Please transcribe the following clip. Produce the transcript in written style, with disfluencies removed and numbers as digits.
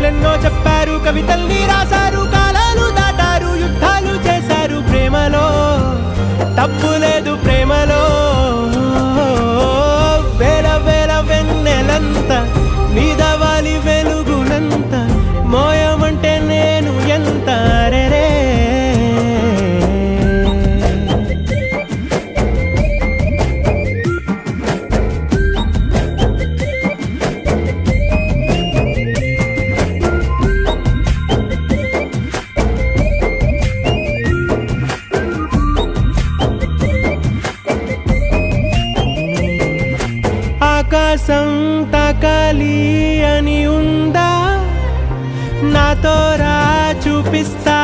కథలెన్నో చెప్పారు, కవితల్ని రాశారు, కాలాలు దాటారు, యుద్ధాలు చేశారు. ప్రేమలో తప్పు లేదు, ప్రేమలో వేల వేల వెన్నెలంత నీదవాలి వెలుగునంత మోయమంటే నేను ఎంత రే. ఆకాశం తాకాలి అని ఉందా, నాతో రా చూపిస్తా